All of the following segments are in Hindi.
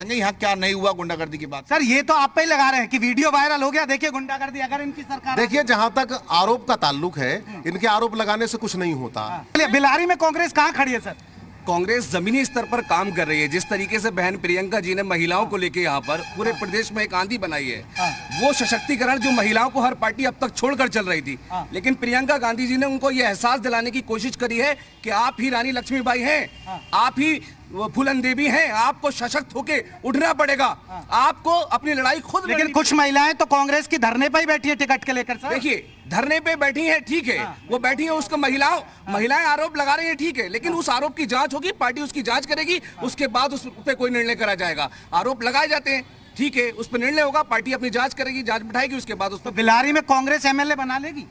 यहाँ क्या नहीं हुआ गुंडागर्दी की बात। सर ये तो आप पे ही लगा रहे हैं कि वीडियो वायरल हो गया, देखिए गुंडागर्दी अगर इनकी सरकार। देखिए जहां तक आरोप का ताल्लुक है, इनके आरोप लगाने से कुछ नहीं होता। बिलारी में कांग्रेस कहाँ खड़ी है सर? कांग्रेस जमीनी स्तर पर काम कर रही है। जिस तरीके से बहन प्रियंका जी ने महिलाओं को लेके यहाँ पर पूरे प्रदेश में एक आंधी बनाई है, वो सशक्तिकरण जो महिलाओं को हर पार्टी अब तक छोड़कर चल रही थी, लेकिन प्रियंका गांधी जी ने उनको ये एहसास दिलाने की कोशिश करी है कि आप ही रानी लक्ष्मीबाई हैं, आप ही फूलन देवी हैं, आपको सशक्त होके उठना पड़ेगा, आपको अपनी लड़ाई खुद। लेकिन कुछ महिलाएं तो कांग्रेस की धरने पर ही बैठी है टिकट के लेकर सर। देखिए धरने पे बैठी है, ठीक है, वो बैठी है, उसको महिलाएं आरोप लगा रही है, ठीक है, लेकिन उस आरोप की जांच होगी, पार्टी उसकी जांच करेगी, उसके बाद उस पे कोई निर्णय करा जाएगा। आरोप लगाए जाते हैं, ठीक है, उस पर निर्णय होगा, पार्टी अपनी जांच करेगी, जांच बिठाएगी, उसके बाद उस पर। बिलारी में कांग्रेस एमएलए बना लेगी?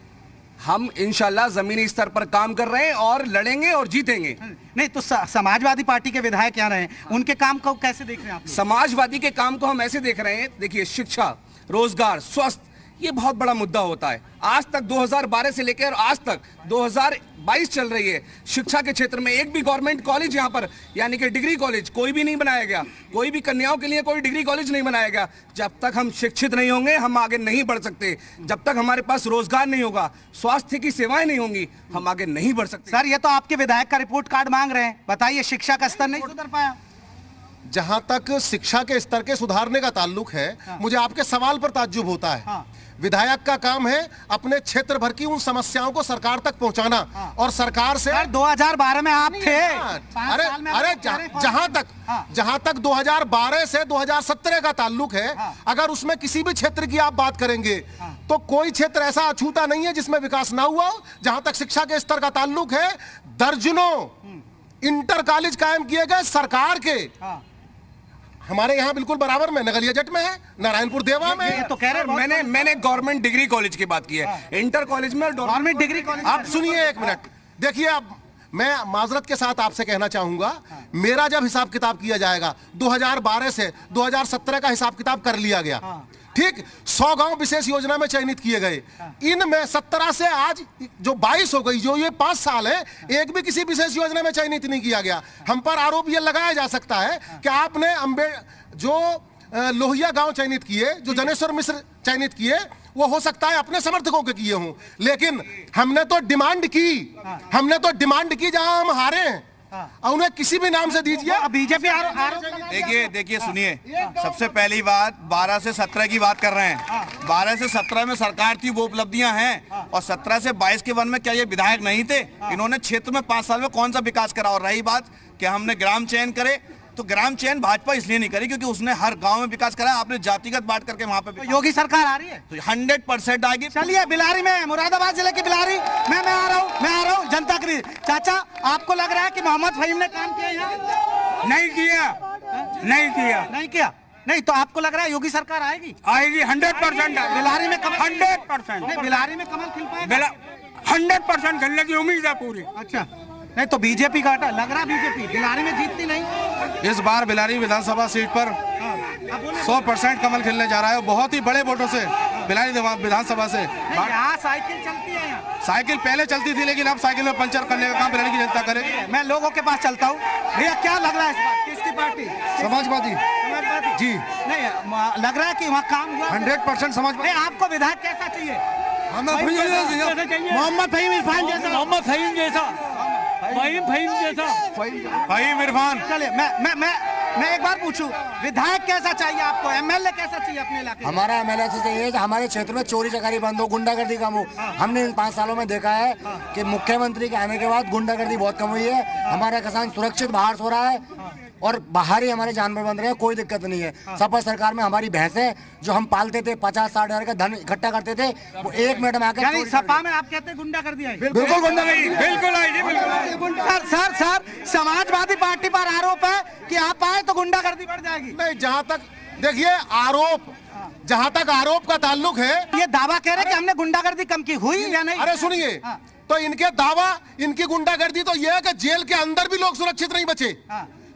हम इंशाल्लाह जमीनी स्तर पर काम कर रहे हैं और लड़ेंगे और जीतेंगे। नहीं तो समाजवादी पार्टी के विधायक यहाँ रहे, उनके काम को कैसे देख रहे हैं आप? समाजवादी के काम को हम ऐसे देख रहे हैं, देखिए शिक्षा, रोजगार, स्वास्थ्य, ये बहुत बड़ा मुद्दा होता है। आज तक 2012 से लेकर आज तक 2022 चल रही है, शिक्षा के क्षेत्र में एक भी गवर्नमेंट कॉलेज यहाँ पर यानी कि डिग्री कॉलेज कोई भी नहीं बनाया गया, कोई भी कन्याओं के लिए कोई डिग्री कॉलेज नहीं बनाया गया। जब तक हम शिक्षित नहीं होंगे हम आगे नहीं बढ़ सकते, जब तक हमारे पास रोजगार नहीं होगा, स्वास्थ्य की सेवाएं नहीं होंगी, हम आगे नहीं बढ़ सकते। सर ये तो आपके विधायक का रिपोर्ट कार्ड मांग रहे हैं, बताइए शिक्षा का स्तर नहीं सुधर पाया। जहां तक शिक्षा के स्तर के सुधारने का ताल्लुक है, मुझे आपके सवाल पर ताज्जुब होता है। विधायक का काम है अपने क्षेत्र भर की उन समस्याओं को सरकार तक पहुंचाना, और सरकार से 2012 में आप थे। अरे जहां तक 2012 से 2017 का ताल्लुक है, अगर उसमें किसी भी क्षेत्र की आप बात करेंगे तो कोई क्षेत्र ऐसा अछूता नहीं है जिसमें विकास ना हुआ हो। जहां तक शिक्षा के स्तर का ताल्लुक है, दर्जनों इंटर कॉलेज कायम किए गए सरकार के। हमारे यहाँ बिल्कुल बराबर में नगलिया जट में है, नारायणपुर देवा में है। तो कह रहे मैंने गवर्नमेंट डिग्री कॉलेज की बात की है, इंटर कॉलेज में गवर्नमेंट डिग्री कॉलेज। आप सुनिए एक मिनट, देखिए अब मैं माजरत के साथ आपसे कहना चाहूंगा, मेरा जब हिसाब किताब किया जाएगा 2012 से 2017 का हिसाब किताब कर लिया गया, ठीक, 100 गांव विशेष योजना में चयनित किए गए, इनमें 17 से आज जो 22 हो गई, जो ये 5 साल है, एक भी किसी विशेष योजना में चयनित नहीं किया गया। हम पर आरोप यह लगाया जा सकता है कि आपने जो लोहिया गांव चयनित किए, जो जनेश्वर मिश्र चयनित किए, वो हो सकता है अपने समर्थकों के किए हों, लेकिन हमने तो डिमांड की जहां हम हारे हैं, उन्हें किसी भी नाम से दीजिए। बीजेपी देखिए सुनिए, सबसे पहली बात 12 से 17 की बात कर रहे हैं। 12 से 17 में सरकार थी, वो उपलब्धियां हैं, और 17 से 22 के वन में क्या ये विधायक नहीं थे? इन्होंने क्षेत्र में 5 साल में कौन सा विकास करा? और रही बात कि हमने ग्राम चयन करे, तो ग्राम चयन भाजपा इसलिए नहीं करी क्योंकि उसने हर गांव में विकास करा, आपने जातिगत बांट करके वहां पे। तो योगी सरकार आ रही है तो 100% आएगी। चलिए बिलारी में, मुरादाबाद जिले की बिलारी में मैं आ रहा हूँ जनता के लिए। चाचा आपको लग रहा है कि मोहम्मद फहीम ने काम किया यहाँ? नहीं किया। नहीं तो आपको लग रहा है योगी सरकार आएगी? आएगी 100%। बिलारी में 100%। बिलारी में कमल खिल पाएगा? 100% खिलने की उम्मीद है पूरी। अच्छा, नहीं तो बीजेपी का लग रहा है बीजेपी बिलारी में जीतती नहीं। इस बार बिलारी विधानसभा सीट पर 100% कमल खिलने जा रहा है, बहुत ही बड़े वोटों से बिलारी विधानसभा से। यहाँ साइकिल चलती है यहाँ। साइकिल पहले चलती थी, लेकिन अब साइकिल में पंचर करने का काम बिलारी की जनता करेगी। मैं लोगों के पास चलता हूँ। भैया क्या लग रहा है इस बार, किसकी पार्टी? समाजवादी जी। नहीं लग रहा है कि वहाँ काम हुआ 100% समाजवादी। आपको विधायक कैसा चाहिए? मोहम्मद फहीम जैसा। फहीम इरफान। चलिए मैं एक बार पूछूं, विधायक कैसा चाहिए आपको, एमएलए कैसा चाहिए अपने इलाके? हमारा एमएलए से चाहिए कि हमारे क्षेत्र में चोरी चकारी बंद हो, गुंडागर्दी कम हो। हमने इन 5 सालों में देखा है कि मुख्यमंत्री के आने के बाद गुंडागर्दी बहुत कम हुई है। हमारा किसान सुरक्षित बाहर सो रहा है और बाहर ही हमारे जानवर बन रहे हैं, कोई दिक्कत नहीं है। सपा सरकार में हमारी भैंसें जो हम पालते थे, 50-60 हजार का धन इकट्ठा करते थे, वो 1 मिनट में आकर सपा में आप कहते हैं गुंडागर्दी आई? बिल्कुल गुंडागर्दी, बिल्कुल। सर समाजवादी पार्टी पर आरोप है कि आप आए तो गुंडागर्दी बढ़ जाएगी। नहीं, जहां तक देखिए जहां तक आरोप का ताल्लुक है, ये दावा कह रहे हैं कि हमने गुंडागर्दी कम की, हुई या नहीं? अरे सुनिए, तो इनके दावा, इनकी गुंडागर्दी तो यह है कि जेल के अंदर भी लोग सुरक्षित नहीं बचे,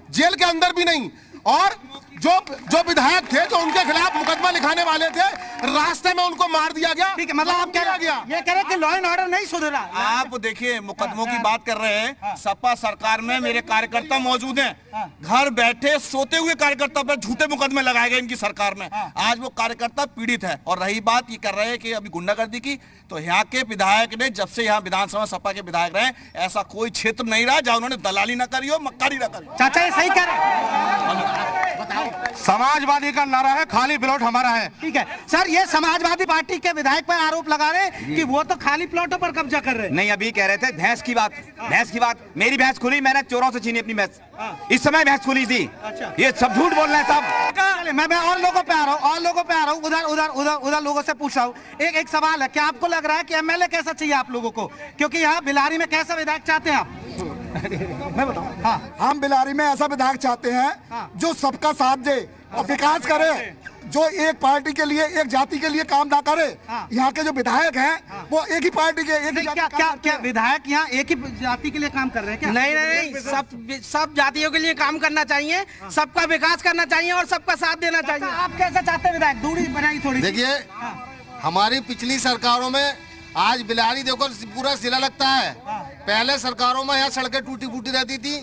जेल के अंदर भी नहीं। और जो विधायक थे जो उनके खिलाफ मुकदमा लिखाने वाले थे, रास्ते में उनको मार दिया गया। ठीक है, मतलब आप कह रहे हैं ये कह रहे हैं कि लॉ एंड ऑर्डर नहीं सुधरा। आप देखिए मुकदमों की बात कर रहे हैं, सपा सरकार में मेरे कार्यकर्ता मौजूद हैं, घर बैठे सोते हुए कार्यकर्ता पर झूठे मुकदमे लगाए गए इनकी सरकार में। आज वो कार्यकर्ता पीड़ित है। और रही बात ये कर रहे हैं कि अभी गुंडागर्दी की, तो यहाँ के विधायक ने जब से यहाँ विधानसभा सपा के विधायक रहे, ऐसा कोई क्षेत्र नहीं रहा जहाँ उन्होंने दलाली न करी हो, मक्कारी न करी। चाचा ये सही कह रहे हैं। समाजवादी का नारा है खाली प्लॉट हमारा है। ठीक है सर, ये समाजवादी पार्टी के विधायक पर आरोप लगा रहे हैं कि वो तो खाली प्लॉटों पर कब्जा कर रहे हैं। नहीं, अभी कह रहे थे भैंस की बात, मेरी भैंस खुली, मैंने चोरों से छीनी अपनी भैंस, इस समय भैंस खुली थी। ये सब झूठ बोल रहे हैं सब। मैं और लोगों पे आ रहा हूँ, उधर लोगों से पूछ रहा हूँ। एक सवाल है, क्या आपको लग रहा है कि एमएलए कैसा चाहिए आप लोगों को? क्योंकि यहाँ बिलारी में कैसा विधायक चाहते हैं आप? मैं बताऊं। हाँ, हम बिलारी में ऐसा विधायक चाहते हैं जो सबका साथ दे और विकास करे, जो एक पार्टी के लिए, एक जाति के लिए काम ना करे। यहाँ के जो विधायक हैं वो एक ही पार्टी के, एक ही क्या विधायक यहाँ एक ही जाति के लिए काम कर रहे हैं क्या? नहीं, सब जातियों के लिए काम करना चाहिए, सबका विकास करना चाहिए और सबका साथ देना चाहिए। आप कैसा चाहते हैं विधायक? दूरी बनाई थोड़ी। देखिए, हमारी पिछली सरकारों में आज बिलारी देखो पूरा जिला लगता है। पहले सरकारों में यहाँ सड़कें टूटी फूटी रहती थी।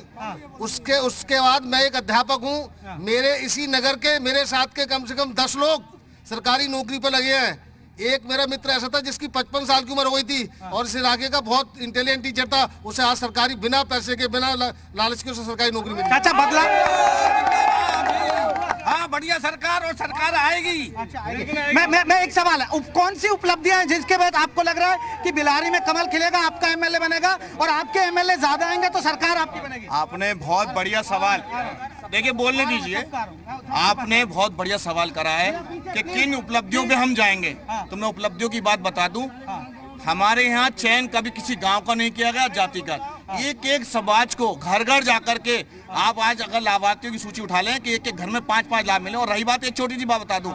उसके बाद मैं एक अध्यापक हूँ, मेरे इसी नगर के मेरे साथ के कम से कम 10 लोग सरकारी नौकरी पर लगे हैं। एक मेरा मित्र ऐसा था जिसकी 55 साल की उम्र हो गई थी और इस इलाके का बहुत इंटेलिजेंट टीचर था, उसे आज सरकारी बिना पैसे के, बिना लालच के उसे सरकारी नौकरी मिली। चाचा बदला। हाँ, बढ़िया सरकार और सरकार आएगी। मैं एक सवाल है, कौन सी उपलब्धियां हैं जिसके बाद आपको लग रहा है कि बिलारी में कमल खिलेगा, आपका एमएलए बनेगा और आपके एमएलए ज्यादा आएंगे तो सरकार आपकी बनेगी? आपने बहुत बढ़िया सवाल, देखिए बोलने दीजिए, आपने बहुत बढ़िया सवाल करा है कि किन उपलब्धियों पे हम जाएंगे। तो मैं उपलब्धियों की बात बता दूं, हमारे यहाँ चयन कभी किसी गांव का नहीं किया गया, जाति का। एक समाज को घर घर जाकर के आप आज अगर लाभार्थियों की सूची उठा लें कि एक घर में 5-5 लाभ मिले। और रही बात, एक छोटी सी बात बता दूं,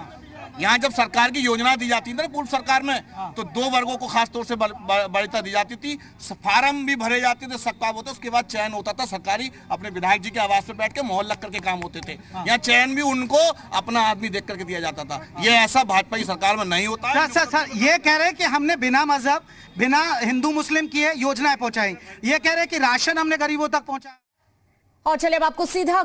यहाँ जब सरकार की योजना दी जाती थी ना पूर्व सरकार में, तो 2 वर्गों को खास तौर से वरीयता दी जाती थी, फार्म भी भरे जाते थे, सब काम होता, उसके बाद चयन होता था। सरकारी अपने विधायक जी के आवास पे बैठ के मोहर लग करके काम होते थे। यहाँ चयन भी उनको अपना आदमी देख करके दिया जाता था। ये ऐसा भाजपा की सरकार में नहीं होता है। सर ये कह रहे हैं कि हमने बिना मजहब, बिना हिंदू मुस्लिम किए योजनाएं पहुंचाई। ये कह रहे हैं कि राशन हमने गरीबों तक पहुंचाया। और चलिए अब आपको सीधा